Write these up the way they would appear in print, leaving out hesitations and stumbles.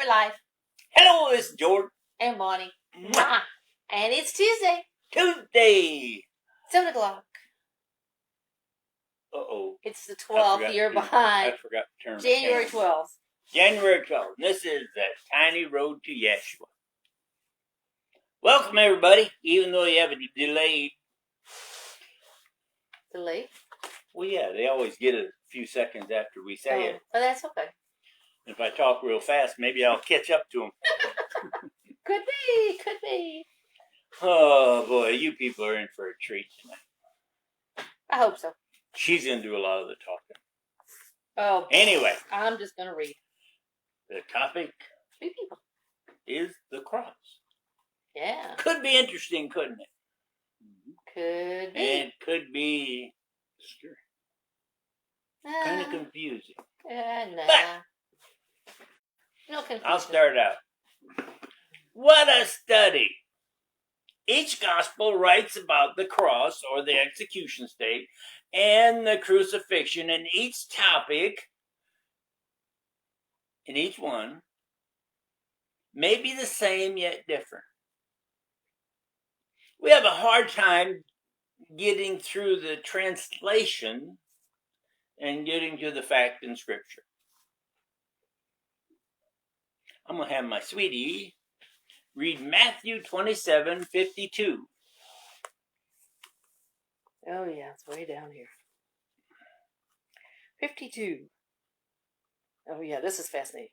life. Hello, it's George. And Bonnie. Mwah. And it's Tuesday. Tuesday. 7 o'clock. Uh-oh. It's the 12th. You're behind. I forgot to turn January 12th. January 12th. This is the Tiny Road to Yeshua. Welcome, everybody, even though you have a delayed. Delay? Well, yeah, they always get it a few seconds after we say it. Oh, that's okay. If I talk real fast, maybe I'll catch up to them. Could be. Oh, boy, you people are in for a treat tonight. I hope so. She's going to do a lot of the talking. Oh. Anyway. I'm just going to read. The topic 3 people. is the cross. Yeah. Could be interesting, couldn't it? Could be. And it could be kind of confusing. Nah. No confusion. I'll start out. What a study! Each gospel writes about the cross or the execution stake and the crucifixion, and each topic in each one may be the same yet different. We have a hard time getting through the translation and getting to the fact in Scripture. I'm going to have my sweetie read Matthew 27:52. Oh, yeah, it's way down here. 52. Oh, yeah, this is fascinating.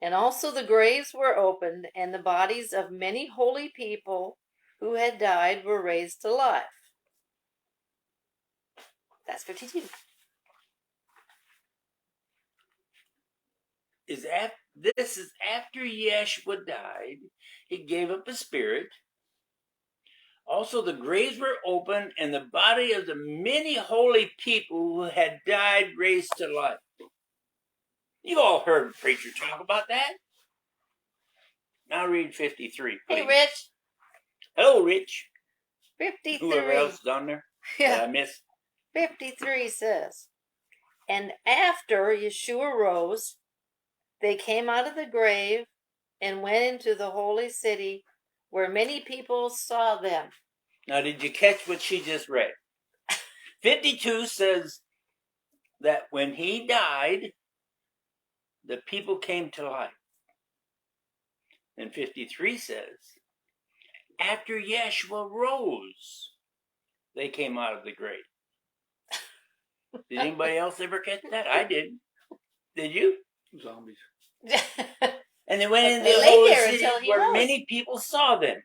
And also the graves were opened, and the bodies of many holy people who had died were raised to life. That's 52. This is after Yeshua died. He gave up his spirit. Also, the graves were opened, and the body of the many holy people who had died raised to life. You've all heard a preacher talk about that. Now read 53, please. Hey, Rich. Hello, Rich. 53. Whoever else is on there. Yeah. I missed. 53 says, and after Yeshua rose, they came out of the grave and went into the holy city where many people saw them. Now, did you catch what she just read? 52 says that when he died, the people came to life. And 53 says, after Yeshua rose, they came out of the grave. Did anybody else ever catch that? I did. Did you? Zombies. And they went into They the lay holy there city until he where rose. many people saw them.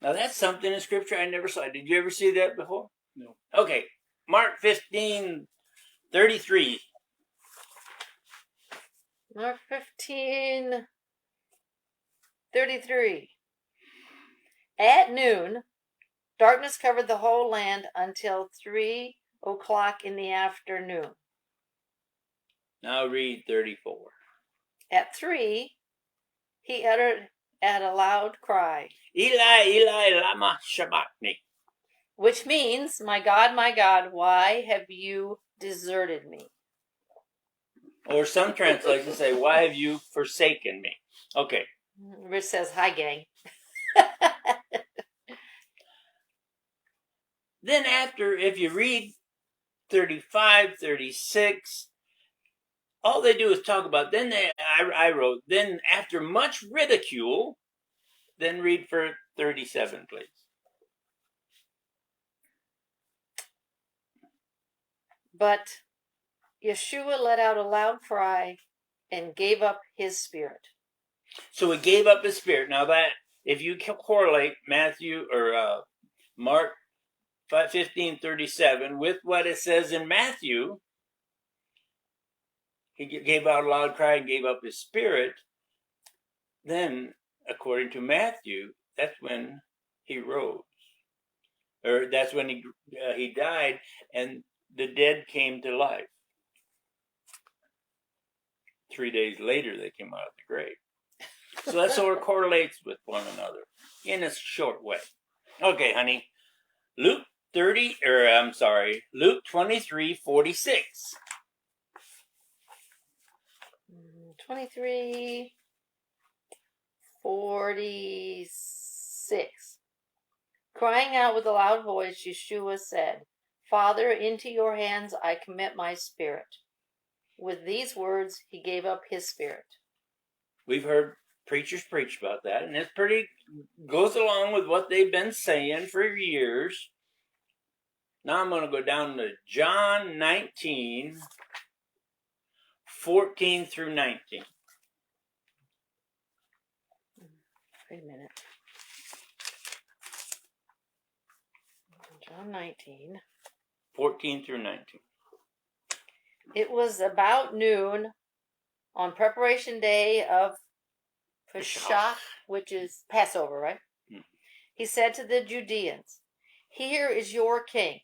Now that's something in Scripture I never saw. Did you ever see that before? No. Okay. Mark 15:33. Mark 15:33. At noon, darkness covered the whole land until 3 o'clock in the afternoon. Now read 34. At 3, he uttered at a loud cry, Eli, Eli, lama sabachthani. which means, my God, why have you deserted me? Or some translations say, why have you forsaken me? Okay. Rich says, hi, gang. Then after, if you read 35, 36, all they do is talk about, I wrote, then after much ridicule, then read for 37, please. But Yeshua let out a loud cry and gave up his spirit. So he gave up his spirit. Now that, if you correlate Matthew or Mark 15:37 with what it says in Matthew, he gave out a loud cry and gave up his spirit. Then, according to Matthew, that's when he rose. Or that's when he died and the dead came to life. 3 days later, they came out of the grave. So that sort of correlates with one another in a short way. Okay, honey. Luke 23:46. 23:46. Crying out with a loud voice, Yeshua said, Father, into your hands I commit my spirit. With these words, he gave up his spirit. We've heard preachers preach about that, and it's pretty, goes along with what they've been saying for years. Now I'm going to go down to John 19:14 through 19. Wait a minute. John 19. 14 through 19. It was about noon on preparation day of Pesach, which is Passover, right? Hmm. He said to the Judeans, Here is your king.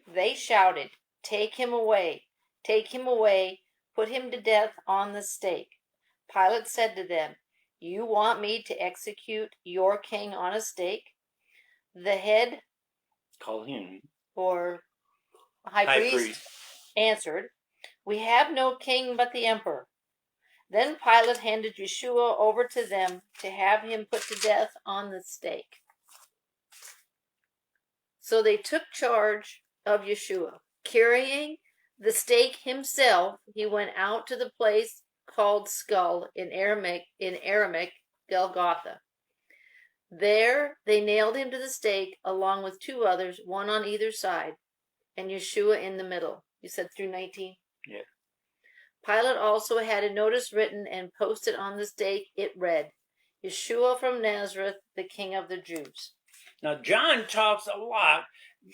They shouted, Take him away, take him away, put him to death on the stake. Pilate said to them, You want me to execute your king on a stake? The head, Call him or high priest, answered, We have no king but the emperor. Then Pilate handed Yeshua over to them to have him put to death on the stake. So they took charge of Yeshua. Carrying the stake himself, he went out to the place called Skull, in Aramaic Golgotha. There they nailed him to the stake along with two others, one on either side, and Yeshua in the middle. You said through 19? Yeah. Pilate also had a notice written and posted on the stake. It read, Yeshua from Nazareth, the King of the Jews. Now, John talks a lot,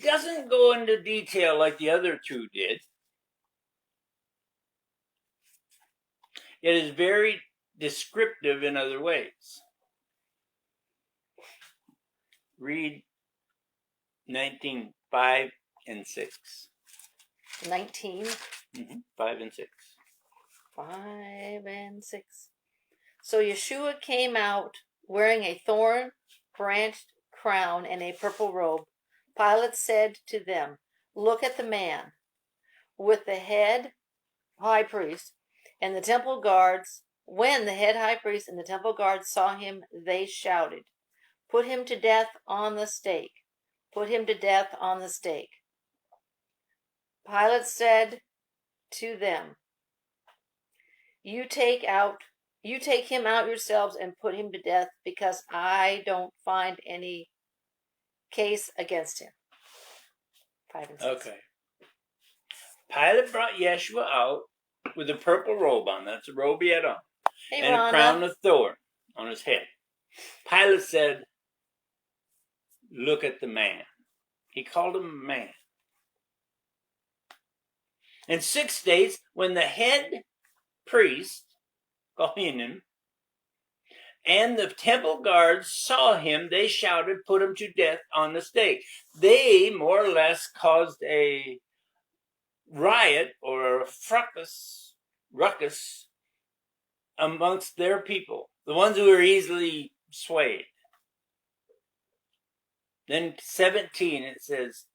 doesn't go into detail like the other two did. It is very descriptive in other ways. Read 19:5 and 6. 19. 5 and 6. 5 and 6. So Yeshua came out wearing a thorn-branched crown and a purple robe. Pilate said to them, Look at the man. With the head high priest and the temple guards, when the head high priest and the temple guards saw him, they shouted, Put him to death on the stake. Put him to death on the stake. Pilate said to them, You take him out yourselves and put him to death, because I don't find any case against him. 5 and 6. Okay. Pilate brought Yeshua out with a purple robe on. That's the robe he had on. Hey, and Rhonda. a crown of thorn on his head. Pilate said, Look at the man. He called him a man. In 6 states, when the head priest, Kohanim, and the temple guards saw him, they shouted, Put him to death on the stake. They more or less caused a riot or a ruckus amongst their people, the ones who were easily swayed. Then 17, it says,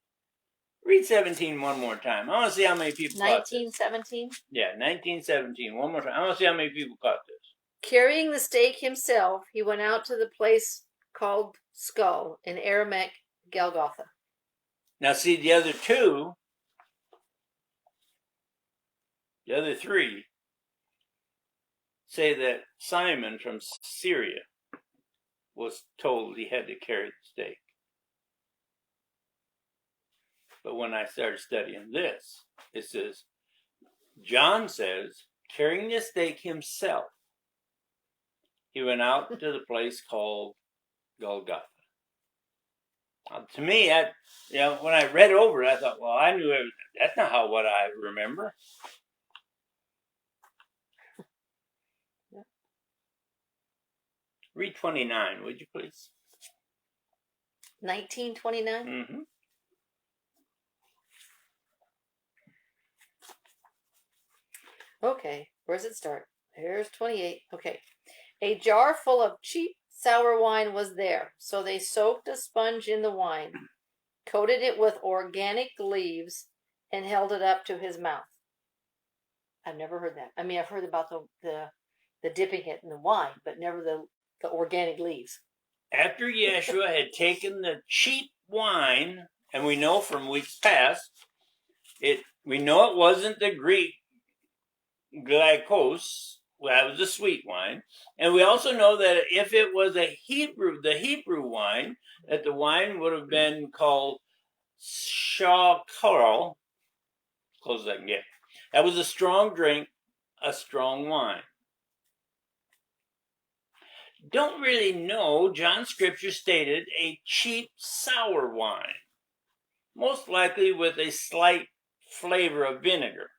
read 17 one more time. I want to see how many people caught this. 19:17? Yeah, 19:17, one more time. I want to see how many people caught this. Carrying the stake himself, he went out to the place called Skull, in Aramaic Golgotha. Now see, the other three, say that Simon from Syria was told he had to carry the stake. But when I started studying this, it says, John says, carrying the stake himself, he went out to the place called Golgotha. To me, when I read over it, I thought, well, I knew that's not what I remember. Yeah. Read 29, would you please? 19:29? Mm-hmm. Okay, where does it start? Here's 28. Okay. A jar full of cheap sour wine was there, so they soaked a sponge in the wine, coated it with organic leaves, and held it up to his mouth. I've never heard that. I mean, I've heard about the the dipping it in the wine, but never the organic leaves. After Yeshua had taken the cheap wine, and we know from weeks past, we know it wasn't the Greek glykos, that was the sweet wine, and we also know that if it was the Hebrew wine, that the wine would have been called shakal, close as I can get. That was a strong drink, a strong wine. Don't really know, John's scripture stated a cheap sour wine, most likely with a slight flavor of vinegar.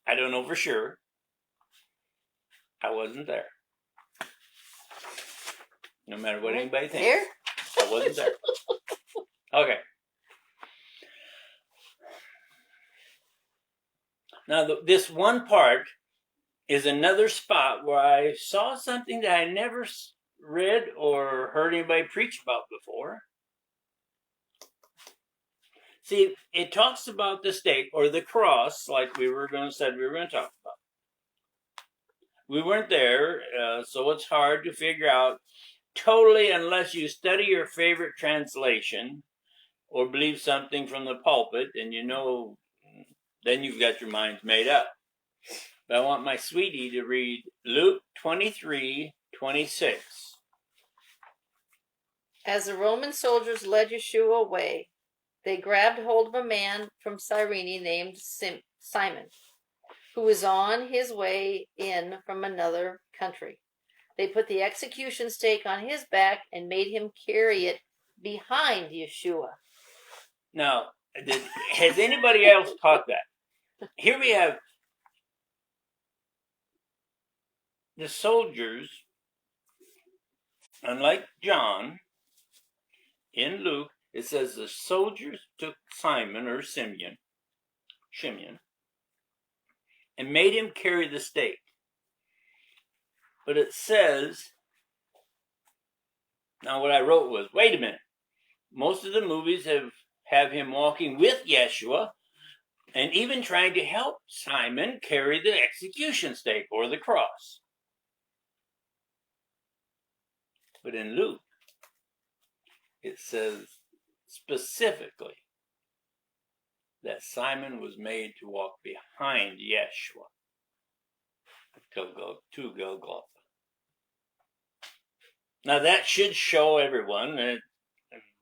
I don't know for sure. I wasn't there. No matter what anybody thinks. There? I wasn't there. Okay. Now, this one part is another spot where I saw something that I never read or heard anybody preach about before. See, it talks about the stake or the cross, like said we were going to talk about. We weren't there, so it's hard to figure out totally unless you study your favorite translation or believe something from the pulpit, and then you've got your minds made up. But I want my sweetie to read Luke 23:26. As the Roman soldiers led Yeshua away, they grabbed hold of a man from Cyrene named Simon, who was on his way in from another country. They put the execution stake on his back and made him carry it behind Yeshua. Now, has anybody else caught that? Here we have the soldiers, unlike John, in Luke, it says the soldiers took Simon or Simeon, and made him carry the stake. But it says, now what I wrote was, wait a minute. Most of the movies have him walking with Yeshua and even trying to help Simon carry the execution stake or the cross. But in Luke, it says specifically that Simon was made to walk behind Yeshua to Golgotha. Now that should show everyone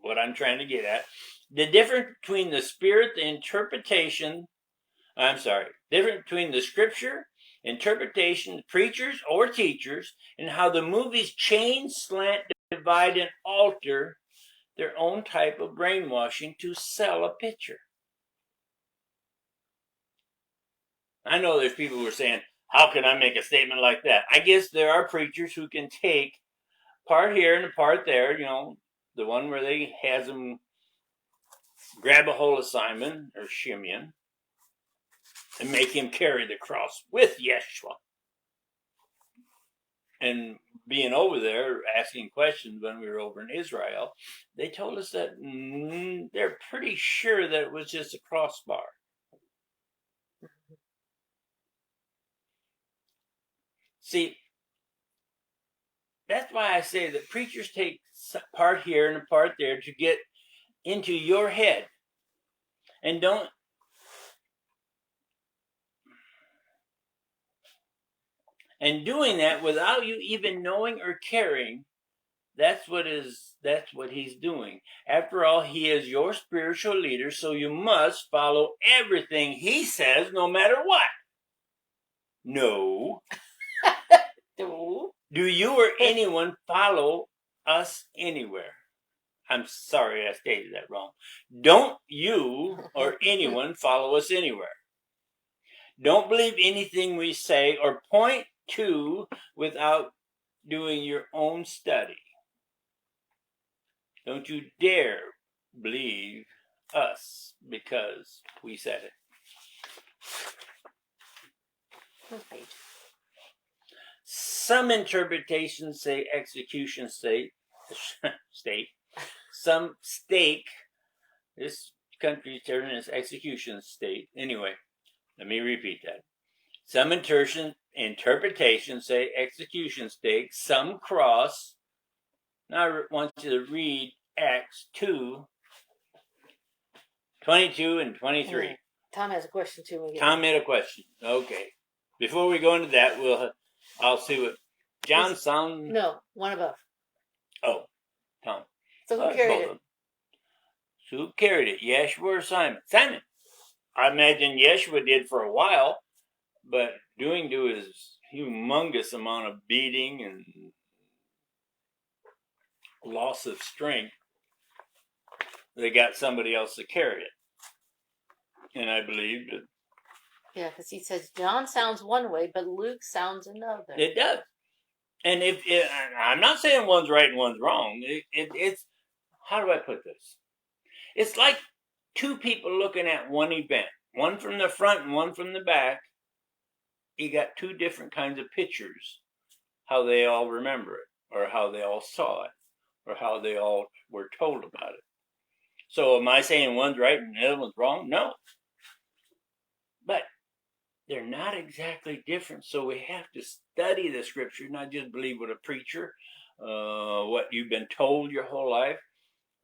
what I'm trying to get at. The difference between the difference between the scripture, interpretation, preachers or teachers, and how the movies change, slant, divide, and alter their own type of brainwashing to sell a picture. I know there's people who are saying, how can I make a statement like that? I guess there are preachers who can take part here and a part there, the one where they has them grab a hold of Simon or Shimeon and make him carry the cross with Yeshua. And being over there, asking questions when we were over in Israel, they told us that they're pretty sure that it was just a crossbar. See, that's why I say that preachers take part here and a part there to get into your head. And doing that without you even knowing or caring, that's what he's doing. After all, he is your spiritual leader, so you must follow everything he says no matter what. No. Do you or anyone follow us anywhere? I'm sorry I stated that wrong. Don't you or anyone follow us anywhere. Don't believe anything we say or point to without doing your own study. Don't you dare believe us because we said it. Okay. Some interpretations say execution state. Some stake. This country's term is execution state. Anyway, let me repeat that. Some interpretations say execution stake, some cross. Now I want you to read Acts 2, 22 and 23. Tom has a question too. Tom made a question. Okay. Before we go into that, I'll see what John sound. No, one above. Oh, Tom. So who carried it? So who carried it? Yeshua or Simon? Simon. I imagine Yeshua did for a while, but doing to his humongous amount of beating and loss of strength, they got somebody else to carry it. And I believe that. Yeah, because he says John sounds one way, but Luke sounds another. It does. And I'm not saying one's right and one's wrong. It's, how do I put this? It's like two people looking at one event, one from the front and one from the back. You got two different kinds of pictures, how they all remember it, or how they all saw it, or how they all were told about it. So am I saying one's right and the other one's wrong? No. But they're not exactly different, so we have to study the scripture, not just believe what a preacher, what you've been told your whole life,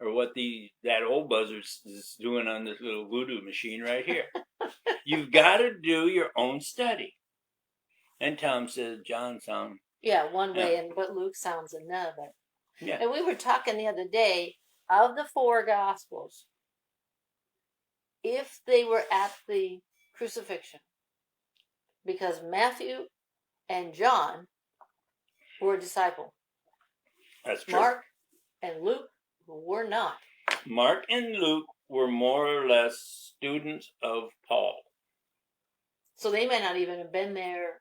or what that old buzzard is doing on this little voodoo machine right here. You've got to do your own study. And Tom says John sounds. Yeah, one way, but Luke sounds another. Yeah. And we were talking the other day of the four Gospels, if they were at the crucifixion, because Matthew and John were a disciple. That's true. Mark and Luke were not. Mark and Luke were more or less students of Paul. So they may not even have been there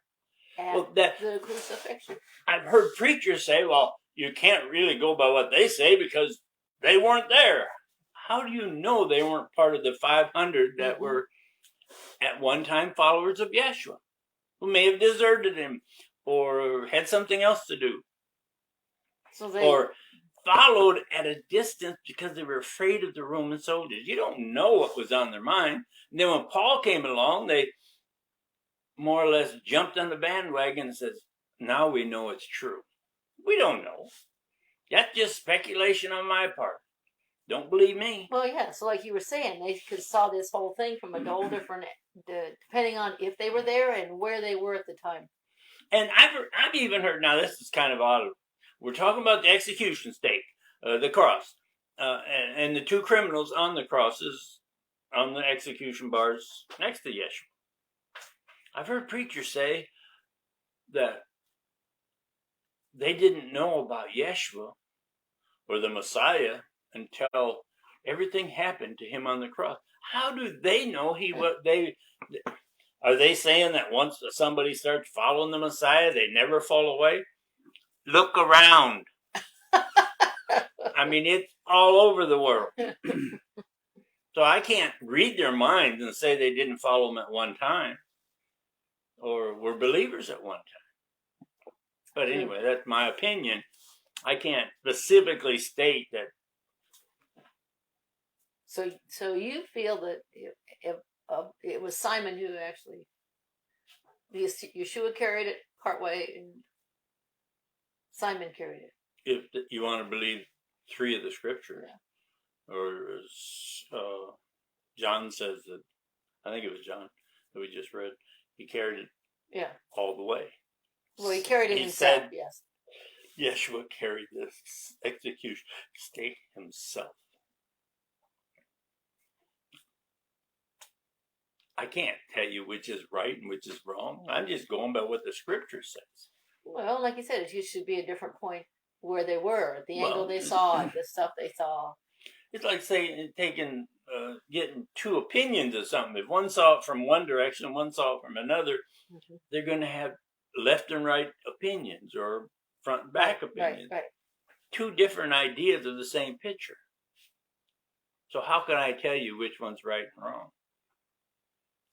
at the crucifixion. I've heard preachers say, well, you can't really go by what they say because they weren't there. How do you know they weren't part of the 500 that were at one time followers of Yeshua, who may have deserted him or had something else to do, or followed at a distance because they were afraid of the Roman soldiers? You don't know what was on their mind. And then when Paul came along, they more or less jumped on the bandwagon and says, now we know it's true. We don't know. That's just speculation on my part. Don't believe me. Well, yeah. So like you were saying, they could saw this whole thing from a whole different, depending on if they were there and where they were at the time. And I've even heard, now this is kind of odd. We're talking about the execution stake, the cross, and the two criminals on the crosses, on the execution bars next to Yeshua. I've heard preachers say that they didn't know about Yeshua or the Messiah until everything happened to him on the cross. How do they know are they saying that once somebody starts following the Messiah, they never fall away? Look around. I mean, it's all over the world. So I can't read their minds and say they didn't follow him at one time or were believers at one time. But anyway, that's my opinion. I can't specifically state that. So you feel that it was Simon who actually, Yeshua carried it partway and Simon carried it. If you want to believe three of the scriptures, or John says that, I think it was John that we just read, he carried it all the way. Well, he carried it himself, yes. Yeshua carried this execution stake himself. I can't tell you which is right and which is wrong. I'm just going by what the scripture says. Well, like you said, it should be a different point where they were, the angle they saw, the stuff they saw. It's like saying getting two opinions of something. If one saw it from one direction and one saw it from another, they're going to have left and right opinions or front and back opinions. Right. Two different ideas of the same picture. So how can I tell you which one's right and wrong?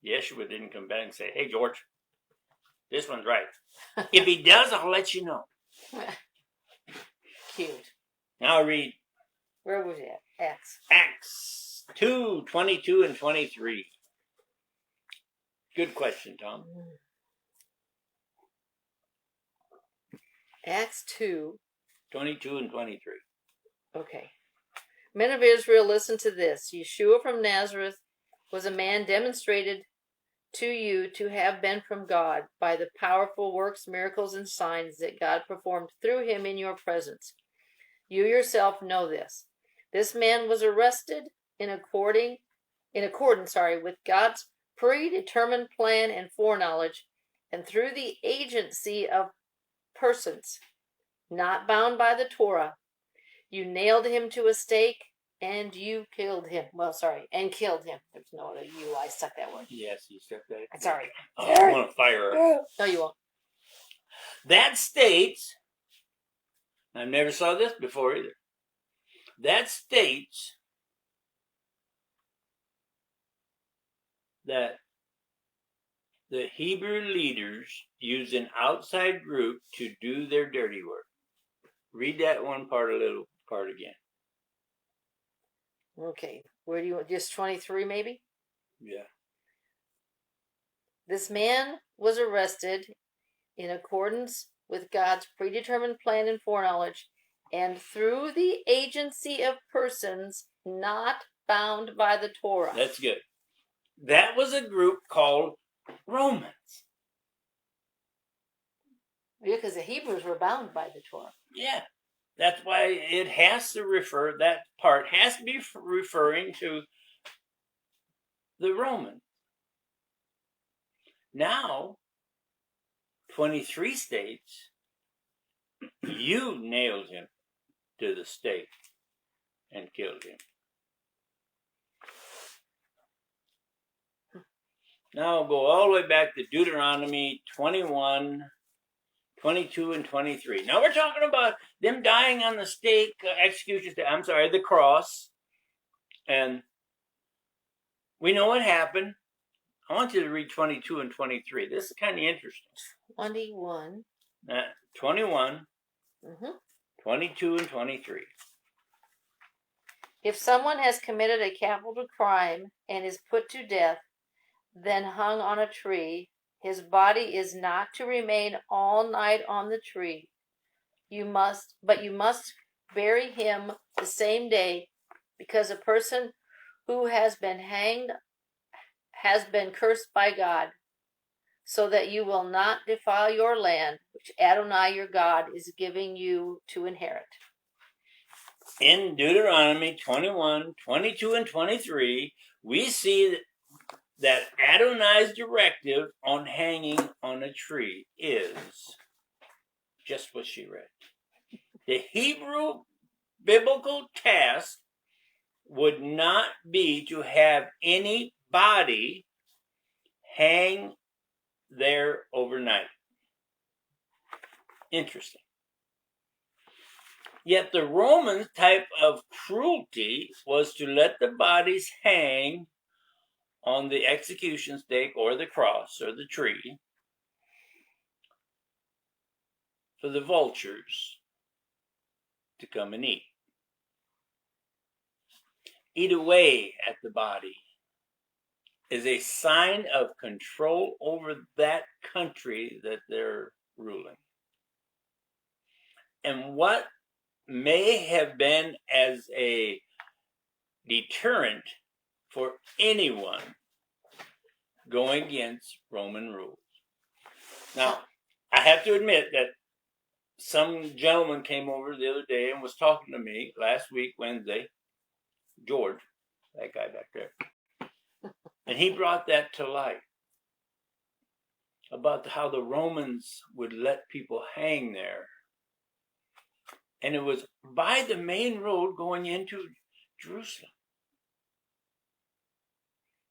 Yeshua didn't come back and say, hey, George, this one's right. If he does, I'll let you know. Cute. Now read. Where was it? Acts 2, 22 and 23. Good question, Tom. Acts 2. 22 and 23. Okay. Men of Israel, listen to this. Yeshua from Nazareth was a man demonstrated to you to have been from God by the powerful works, miracles, and signs that God performed through him in your presence. You yourself know this. This man was arrested in accordance with God's predetermined plan and foreknowledge, and through the agency of persons not bound by the Torah. You nailed him to a stake and you killed him. And killed him. There's no other you. I stuck that word. Yes, you stuck that. Sorry. Oh, I want to fire her. No, you won't. That states, I never saw this before either. That states that the Hebrew leaders used an outside group to do their dirty work. Read that one part again. Okay. Where do you want? Just 23 maybe? Yeah. This man was arrested in accordance with God's predetermined plan and foreknowledge, and through the agency of persons not bound by the Torah. That's good. That was a group called Romans. Yeah, because the Hebrews were bound by the Torah. Yeah. That's why it has to refer, that part has to be referring to the Romans. Now, 23 states, you nailed him to the stake and killed him. Now I'll go all the way back to Deuteronomy 21, 22, and 23. Now we're talking about them dying on the stake, the cross. And we know what happened. I want you to read 22 and 23. This is kind of interesting. 21. 21, Mm-hmm. 22, and 23. If someone has committed a capital crime and is put to death, then hung on a tree, his body is not to remain all night on the tree. You must bury him the same day, because a person who has been hanged has been cursed by God, so that you will not defile your land, which Adonai your God is giving you to inherit. In Deuteronomy 21, 22, and 23, we see that Adonai's directive on hanging on a tree is just what she read. The Hebrew biblical task would not be to have any body hang there overnight. Interesting. Yet the Roman type of cruelty was to let the bodies hang on the execution stake or the cross or the tree for the vultures to come and eat. Eat away at the body is a sign of control over that country that they're ruling. And what may have been as a deterrent for anyone going against Roman rules. Now, I have to admit that some gentleman came over the other day and was talking to me last week, Wednesday, George, that guy back there, and he brought that to light about how the Romans would let people hang there. And it was by the main road going into Jerusalem.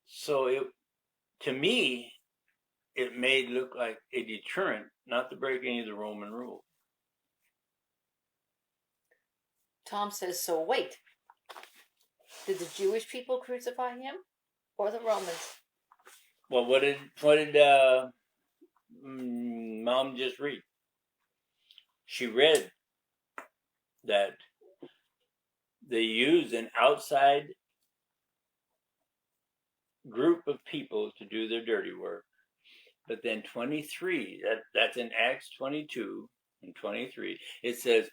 So to me, it made look like a deterrent not to break any of the Roman rules. Tom says, so wait. Did the Jewish people crucify him or the Romans? Well, what did Mom just read? She read that they used an outside group of people to do their dirty work. But then 23, that's in Acts 22 in 23, it says,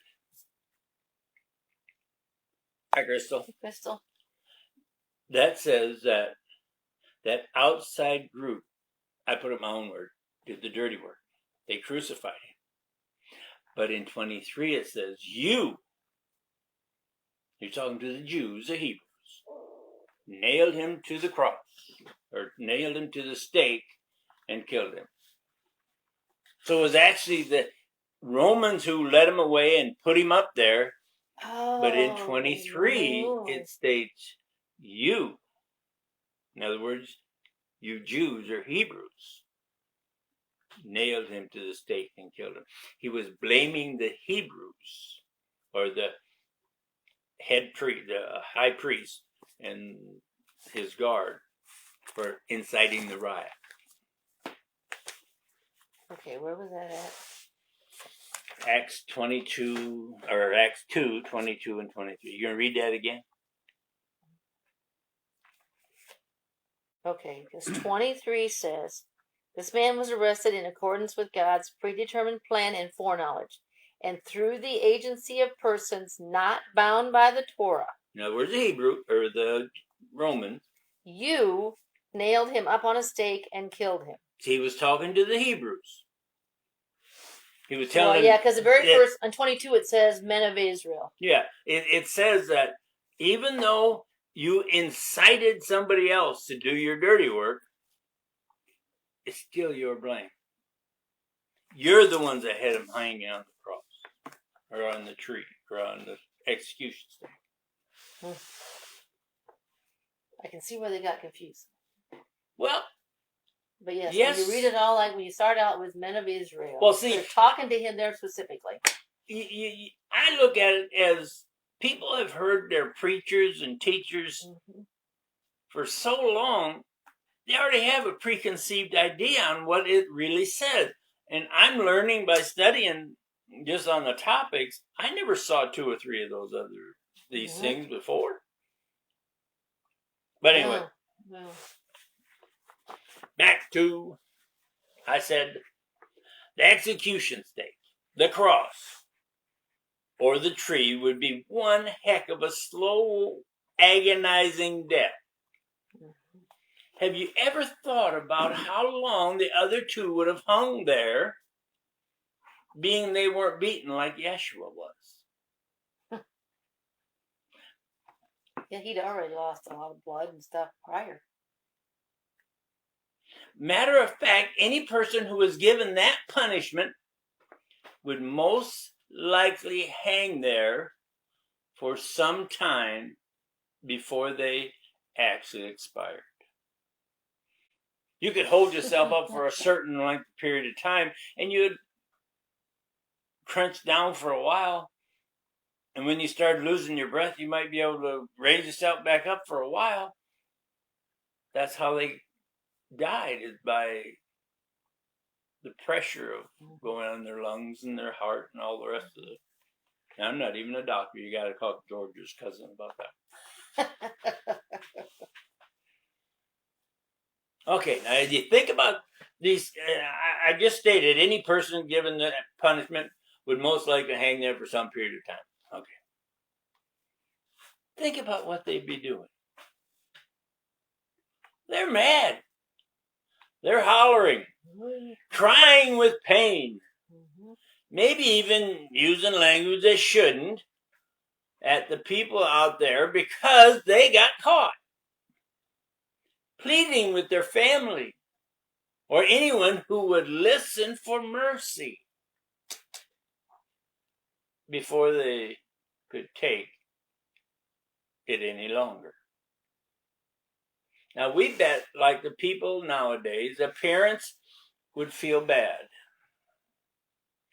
hi, Crystal. Crystal. That says that outside group, I put up my own word, did the dirty work. They crucified him. But in 23, it says, you're talking to the Jews, the Hebrews, nailed him to the cross, or nailed him to the stake and killed him. So it was actually the Romans who led him away and put him up there. Oh, but in 23, Lord. it states you. In other words, you Jews or Hebrews nailed him to the stake and killed him. He was blaming the Hebrews, or the the high priest and his guard, for inciting the riot. Okay, where was that at? Acts 22, or Acts 2, 22 and 23. You going to read that again? Okay, because 23 says, this man was arrested in accordance with God's predetermined plan and foreknowledge, and through the agency of persons not bound by the Torah. In other words, the Hebrew, or the Roman. You nailed him up on a stake and killed him. He was talking to the Hebrews. He was telling them. Yeah, because the very first, on 22, it says, men of Israel. Yeah, it says that even though you incited somebody else to do your dirty work, it's still your blame. You're the ones that had him hanging on the cross, or on the tree, or on the execution stake. I can see where they got confused. Well, but yes, when you read it all, like when you start out with men of Israel, well, see, they're talking to him there specifically. I look at it as people have heard their preachers and teachers for so long, they already have a preconceived idea on what it really said. And I'm learning by studying just on the topics. I never saw 2 or 3 of these things before. But anyway, back to, I said, the execution stake, the cross, or the tree would be one heck of a slow, agonizing death. Have you ever thought about how long the other 2 would have hung there, being they weren't beaten like Yeshua was? Yeah, he'd already lost a lot of blood and stuff prior. Matter of fact, any person who was given that punishment would most likely hang there for some time before they actually expired. You could hold yourself up for a certain length period of time, and you'd crunch down for a while. And when you start losing your breath, you might be able to raise yourself back up for a while. That's how they died, is by the pressure of going on their lungs and their heart and all the rest of it. Now, I'm not even a doctor. You got to talk to George's cousin about that. Okay, now if you think about these, I just stated any person given the punishment would most likely hang there for some period of time. Okay. Think about what they'd be doing. They're mad. They're hollering, crying with pain, maybe even using language they shouldn't at the people out there because they got caught. Pleading with their family or anyone who would listen for mercy before they could take it any longer. Now, we bet, like the people nowadays, the parents would feel bad.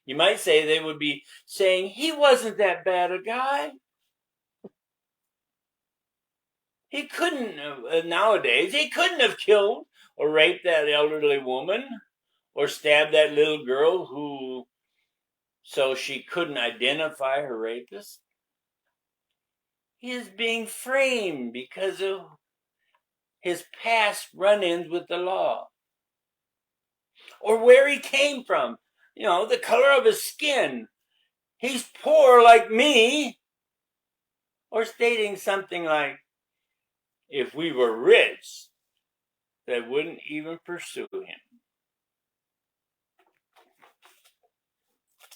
You might say they would be saying, he wasn't that bad a guy. He couldn't have, nowadays, he couldn't have killed or raped that elderly woman or stabbed that little girl so she couldn't identify her rapist. He is being framed because of his past run-ins with the law, or where he came from. the color of his skin. He's poor like me. Or stating something like, if we were rich, they wouldn't even pursue him.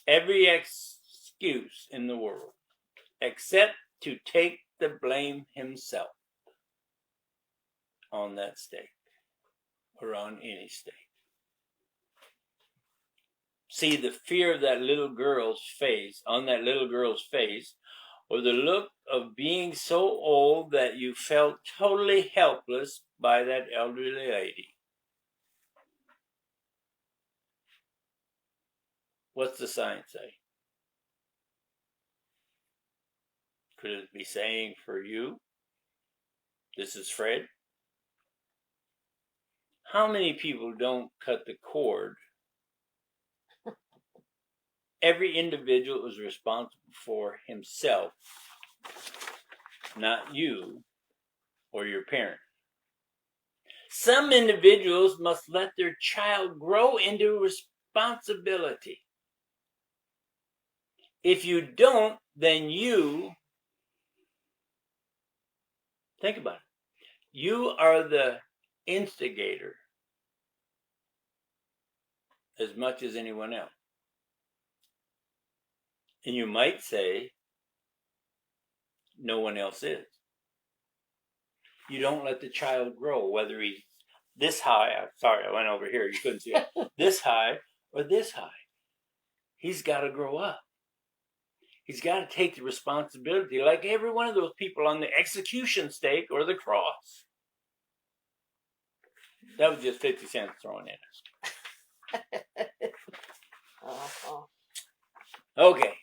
Every excuse in the world, except to take the blame himself on that stake or on any stake. See the fear of that little girl's face, on that little girl's face, or the look of being so old that you felt totally helpless by that elderly lady. What's the sign say? Could it be saying for you, this is Fred? How many people don't cut the cord? Every individual is responsible for himself, not you or your parent. Some individuals must let their child grow into responsibility. If you don't, then think about it. You are the instigator as much as anyone else. And you might say, no one else is. You don't let the child grow, whether he's this high. Sorry, I went over here. You couldn't see it. This high or this high. He's got to grow up. He's got to take the responsibility like every one of those people on the execution stake or the cross. That was just 50 cents thrown in. Okay.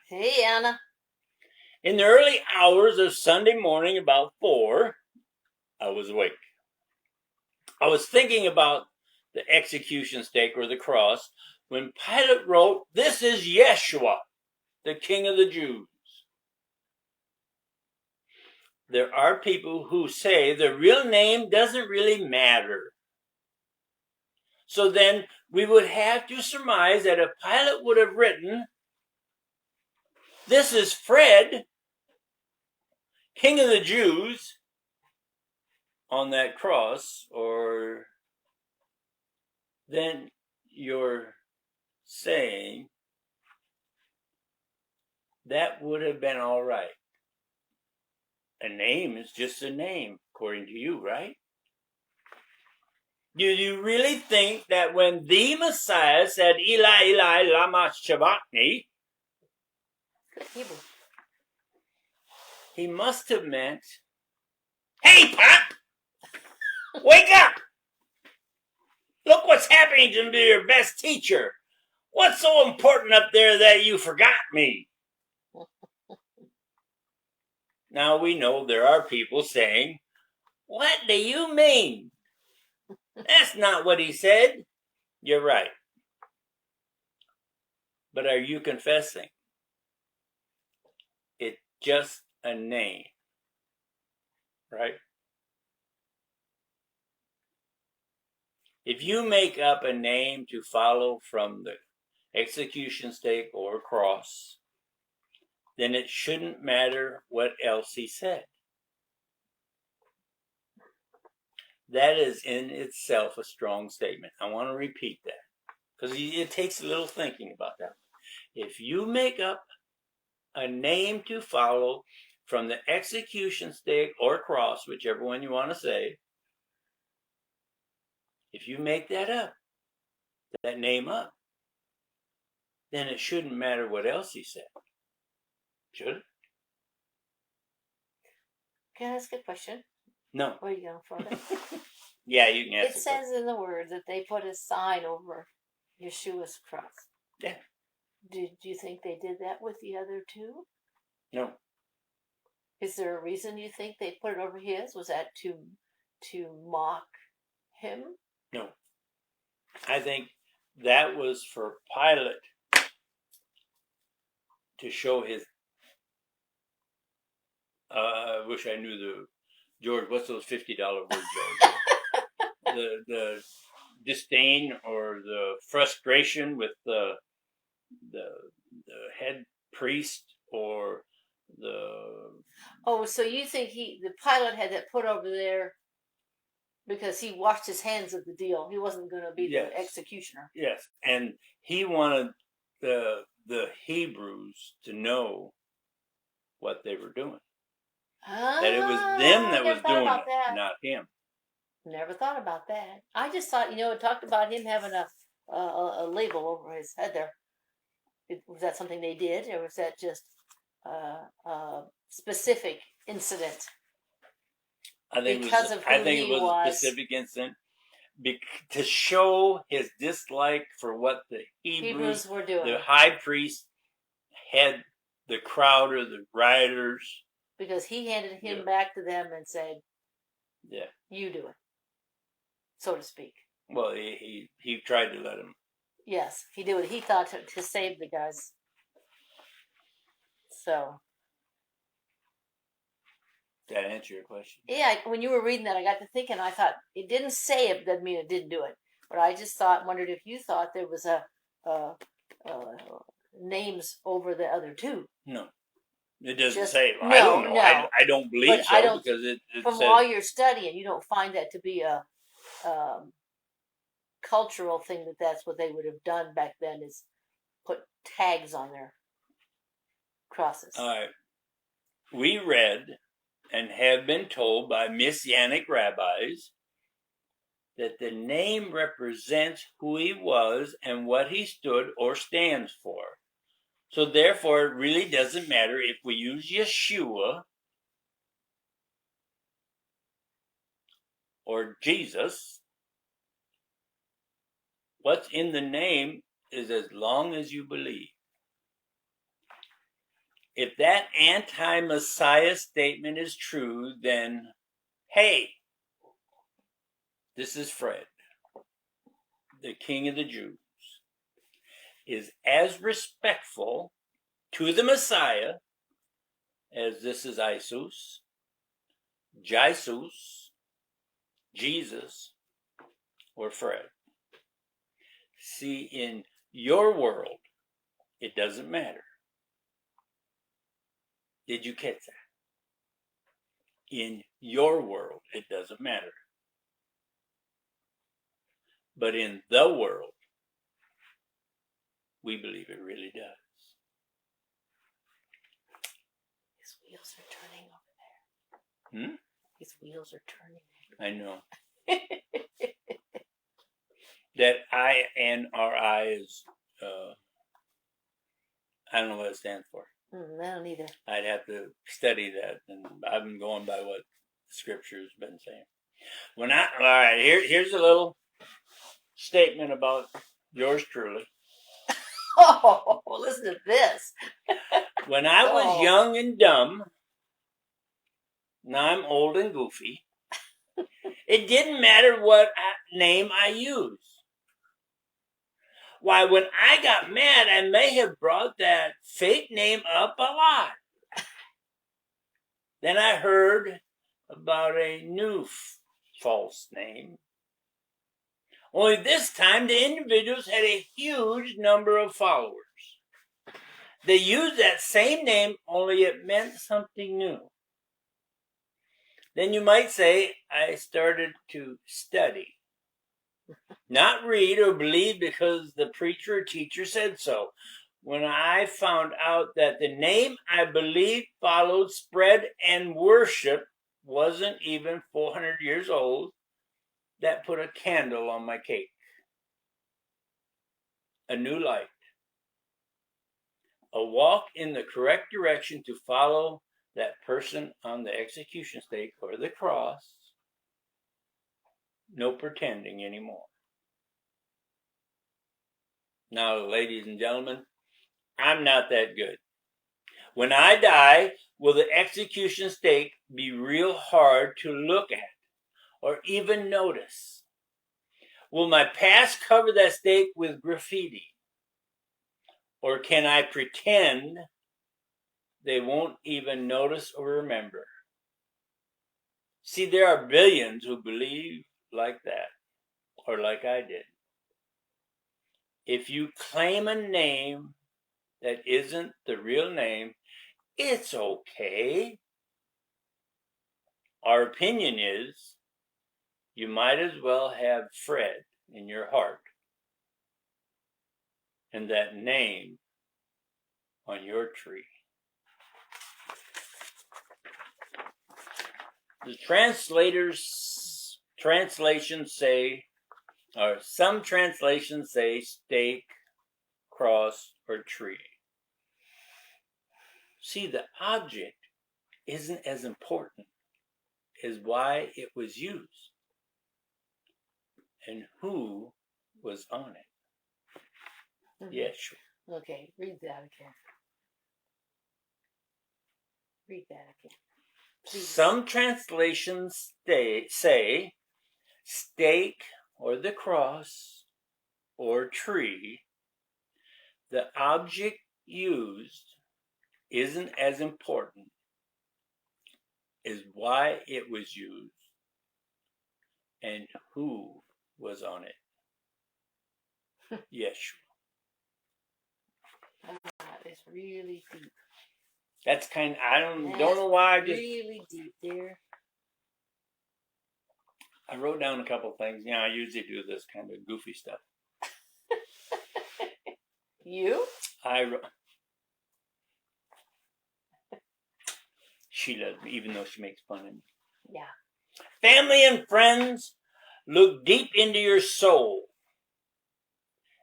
Hey, Anna. In the early hours of Sunday morning, about 4, I was awake. I was thinking about the execution stake or the cross when Pilate wrote, "This is Yeshua, the King of the Jews." There are people who say the real name doesn't really matter. So then we would have to surmise that if Pilate would have written, "This is Fred, King of the Jews," on that cross, or then you're saying that would have been all right. A name is just a name, according to you, right? Do you really think that when the Messiah said, "Eli, Eli, lama sabachthani," he must have meant, "Hey, Pop! Wake up! Look what's happening to your best teacher. What's so important up there that you forgot me?" Now we know there are people saying, "What do you mean? That's not what he said." You're right. But are you confessing? It's just a name, right? If you make up a name to follow from the execution stake or cross, then it shouldn't matter what else he said. That is in itself a strong statement. I want to repeat that because it takes a little thinking about that. If you make up a name to follow from the execution stake or cross, whichever one you want to say, if you make that name up, then it shouldn't matter what else he said. Should it? Can I ask a question? No. Where are you going for that? Yeah, you can ask. It says in the word that they put a sign over Yeshua's cross. Yeah. Do you think they did that with the other two? No. Is there a reason you think they put it over his? Was that to mock him? No. I think that was for Pilate to show his. I wish I knew George. What's those $50 words, George? disdain or the frustration with the head priest or the Oh, so you think the pilot had that put over there because he washed his hands of the deal? He wasn't going to be Yes. the executioner. yes, and he wanted the Hebrews to know what they were doing. That it was them that was doing it, that. not him. Never thought about that. I just thought, it talked about him having a label over his head there. Was that something they did, or was that just a specific incident? I think Because of who I think he it was was. a specific incident to show his dislike for what the Hebrews were doing. the high priest had the crowd or the rioters. Because he handed him Yeah. back to them and said, Yeah. "You do it," so to speak. Well, he tried to let him. Yes, he did what he thought to save the guys. So. Did that answer your question? Yeah, when you were reading that, I got to thinking. I thought it didn't say it, doesn't mean it didn't do it. But I just wondered if you thought there was a names over the other two. No, it doesn't Just- say. no, I don't know. no. I don't believe But so I don't- because it From says all your studying, you don't find that to be a cultural thing. That's what they would have done back then, is put tags on their crosses. we read and have been told by Messianic rabbis that the name represents who he was and what he stood or stands for. So therefore, it really doesn't matter if we use Yeshua or Jesus. What's in the name is as long as you believe. If that anti-Messiah statement is true, then, hey, this is Fred, the King of the Jews, is as respectful to the Messiah as this is Isus, Jesus, Jesus, or Fred. See, in your world, it doesn't matter. Did you catch that? In your world, it doesn't matter. But in the world, we believe it really does. His wheels are turning over there. His wheels are turning. I know. That INRI is, I don't know what it stands for. I don't either. I'd have to study that, and I've been going by what Scripture's been saying. All right, here's a little statement about yours truly. Oh, listen to this. When I was young and dumb, now I'm old and goofy, it didn't matter what name I used. Why, when I got mad, I may have brought that fake name up a lot. Then I heard about a new false name. Only this time, the individuals had a huge number of followers. They used that same name, only it meant something new. Then you might say, I started to study. Not read or believe because the preacher or teacher said so. When I found out that the name I believed, followed, spread, and worshiped wasn't even 400 years old, that put a candle on my cake. A new light. A walk in the correct direction to follow that person on the execution stake or the cross. No pretending anymore. Now, ladies and gentlemen, I'm not that good. When I die, will the execution stake be real hard to look at or even notice? Will my past cover that stake with graffiti? Or can I pretend they won't even notice or remember? See, there are billions who believe like that or like I did. If you claim a name that isn't the real name, it's okay. Our opinion is you might as well have Fred in your heart and that name on your tree. The translations say, or some translations say stake, cross, or tree. See, the object isn't as important as why it was used and who was on it. Mhm. Yes. Okay, read that again. Read that again. Please. Some translations say stake or the cross or tree. The object used isn't as important as why it was used and who was on it. Yeshua. That is really deep. That's kind of, I don't know why I just really deep there. I wrote down a couple things. I usually do this kind of goofy stuff. You? She loves me, even though she makes fun of me. Yeah. Family and friends, look deep into your soul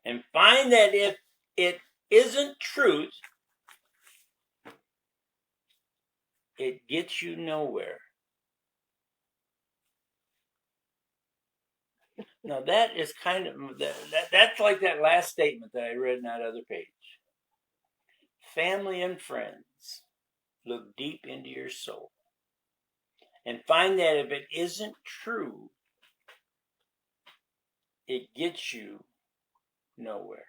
and find that if it isn't truth, it gets you nowhere. Now that is kind of, that's like that last statement that I read in that other page. Family and friends, look deep into your soul and find that if it isn't true, it gets you nowhere.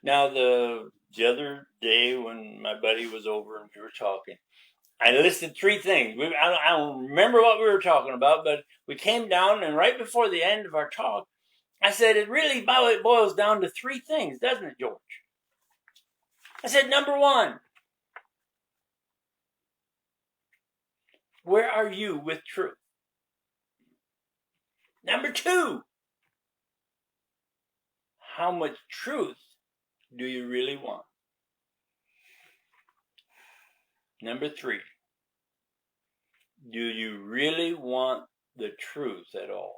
Now the other day when my buddy was over and we were talking, I listed 3 things. I don't remember what we were talking about, but we came down, and right before the end of our talk, I said, it really boils down to 3 things, doesn't it, George? I said, number 1, where are you with truth? Number 2, how much truth do you really want? Number 3, do you really want the truth at all?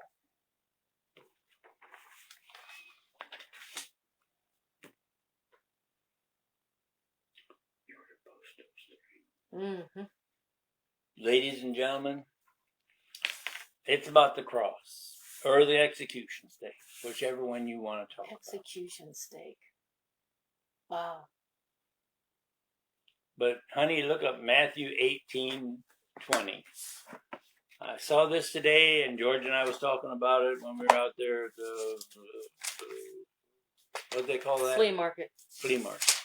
Mm-hmm. Ladies and gentlemen, it's about the cross or the execution stake, whichever one you want to talk about. Execution stake. Wow. But honey, look up Matthew 18:20. I saw this today, and George and I was talking about it when we were out there at the what do they call that? Flea market. Flea market.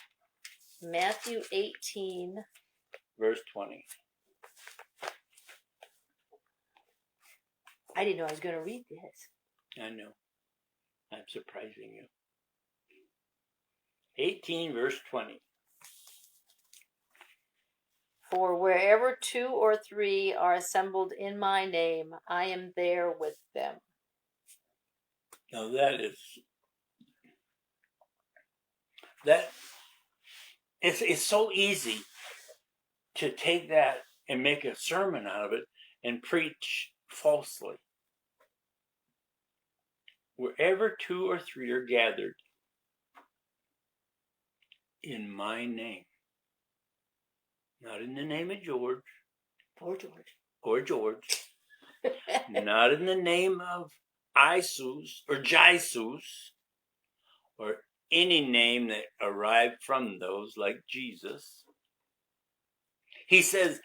Matthew 18. Verse 20. I didn't know I was going to read this. I know. I'm surprising you. 18 verse 20. For wherever 2 or 3 are assembled in my name, I am there with them. Now it's so easy to take that and make a sermon out of it and preach falsely. Wherever 2 or 3 are gathered in my name, not in the name of George Or George. or George, not in the name of Isus or Jesus or any name that arrived from those like Jesus. He says,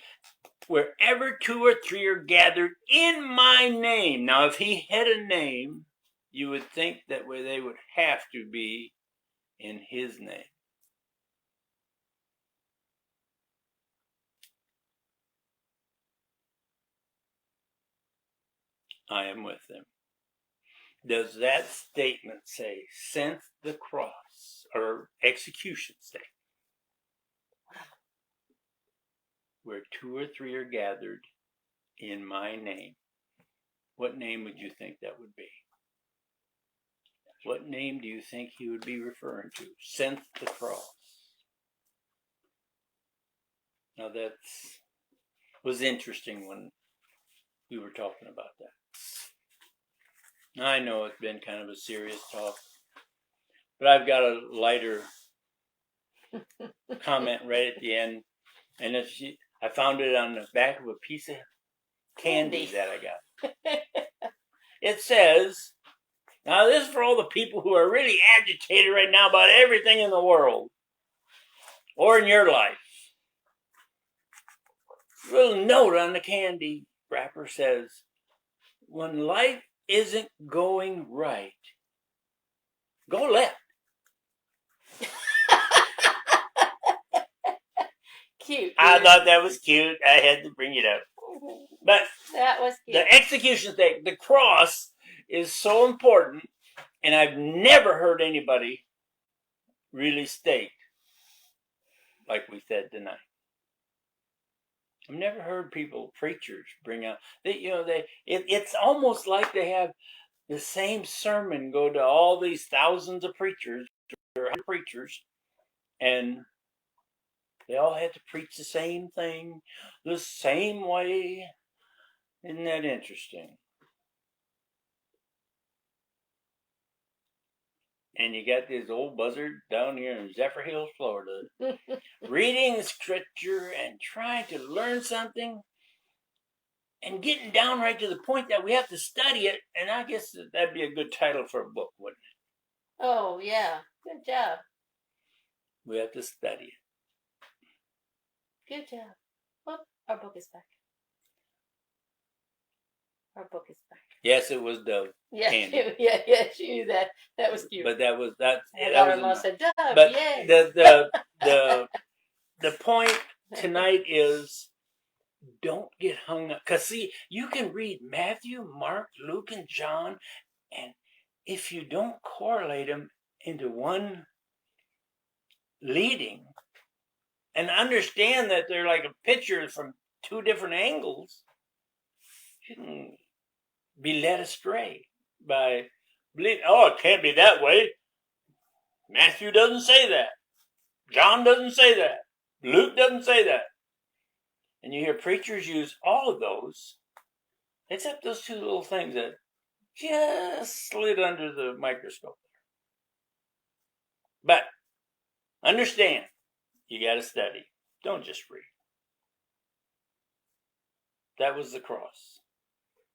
wherever 2 or 3 are gathered in my name. Now, if he had a name, you would think that they would have to be in his name. I am with them. Does that statement say, since the cross, or execution statement, where 2 or 3 are gathered in my name? What name would you think that would be? What name do you think he would be referring to? Since the cross. Now that was interesting when we were talking about that. I know it's been kind of a serious talk, but I've got a lighter comment right at the end, and I found it on the back of a piece of candy that I got. It says, now this is for all the people who are really agitated right now about everything in the world or in your life. A little note on the candy wrapper says, when life isn't going right, go left. Cute. I thought that was cute. I had to bring it up. But that was cute. The execution thing, the cross, is so important, and I've never heard anybody really state like we said tonight. I've never heard preachers bring out it's almost like they have the same sermon go to all these thousands of preachers or preachers, and they all had to preach the same thing the same way. Isn't that interesting? And you got this old buzzard down here in Zephyr Hills, Florida, reading scripture and trying to learn something and getting down right to the point that we have to study it. And I guess that'd be a good title for a book, wouldn't it? Oh, yeah. Good job. We have to study it. Good job. Well, our book is back. Our book is back. Yes, it was Dove. Yeah, Candy. yeah, she knew that. That was cute. But that was that. My daughter-in-law said, Dove, but yay. The point tonight is, don't get hung up. Because see, you can read Matthew, Mark, Luke, and John, and if you don't correlate them into one leading and understand that they're like a picture from 2 different angles, you can be led astray by believing, oh, it can't be that way. Matthew doesn't say that. John doesn't say that. Luke doesn't say that. And you hear preachers use all of those, except those 2 little things that just slid under the microscope. But understand, you got to study. Don't just read. That was the cross.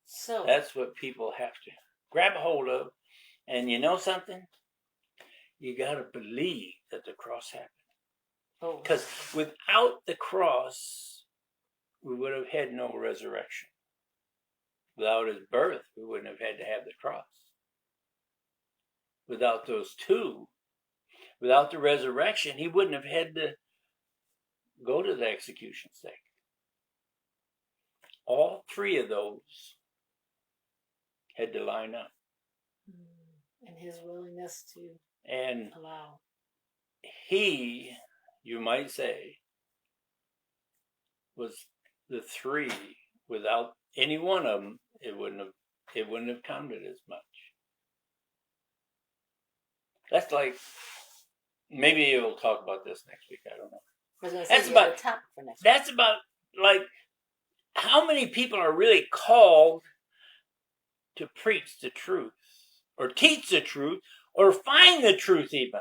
So that's what people have to grab a hold of. And you know something? You got to believe that the cross happened. Because without the cross, we would have had no resurrection. Without his birth, we wouldn't have had to have the cross. Without those 2, without the resurrection, he wouldn't have had to go to the execution stake. All 3 of those had to line up. And his willingness to allow. He, you might say, was the 3. Without any one of them, it wouldn't have counted as much. That's like, maybe we'll talk about this next week. I don't know. I was going to say, that's about for next week. That's about like how many people are really called to preach the truth, or teach the truth, or find the truth even,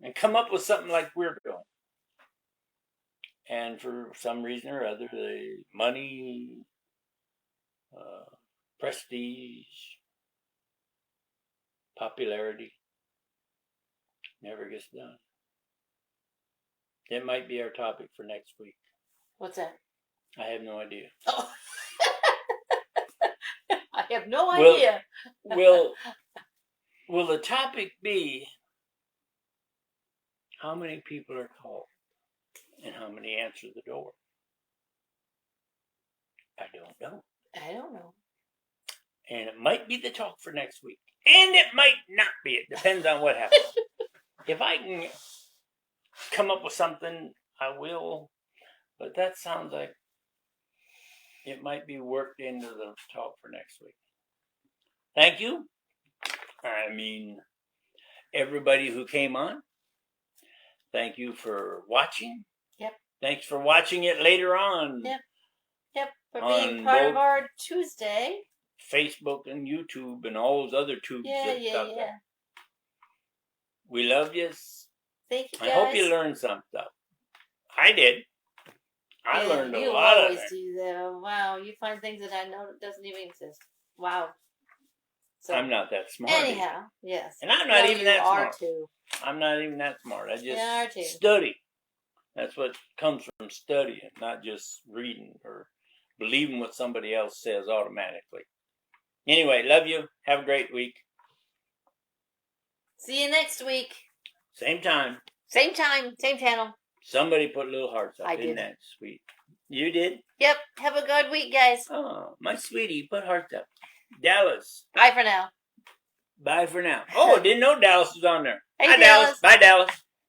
and come up with something like we're doing. And for some reason or other, the money, prestige, popularity never gets done. It might be our topic for next week. What's that? I have no idea. Oh. I have no idea. Will the topic be how many people are called and how many answer the door? I don't know. I don't know. And it might be the talk for next week. And it might not be. It depends on what happens. If I can come up with something, I will. But that sounds like it might be worked into the talk for next week. Thank you. I mean, everybody who came on. Thank you for watching. Yep. Thanks for watching it later on. Yep. Yep. For On being part of both our Tuesday. Facebook and YouTube and all those other tubes. Yeah. We love you. Thank you, guys. I hope you learned some stuff. I did. I learned a you lot of always it. do that. Wow, you find things that I know doesn't even exist. Wow. So, I'm not that smart. anyhow, yes. And I'm not even that smart. Too. I'm not even that smart. I You are too. just study. That's what comes from studying, not just reading or believing what somebody else says automatically. Anyway, love you. Have a great week. See you next week. Same time. Same channel. Somebody put little hearts up. I Isn't did. that sweet? You did? Yep. Have a good week, guys. Oh, my sweetie, put hearts up. Dallas. Bye for now. Bye for now. Oh, didn't know Dallas was on there. Hey, Bye, Dallas. Bye, Dallas.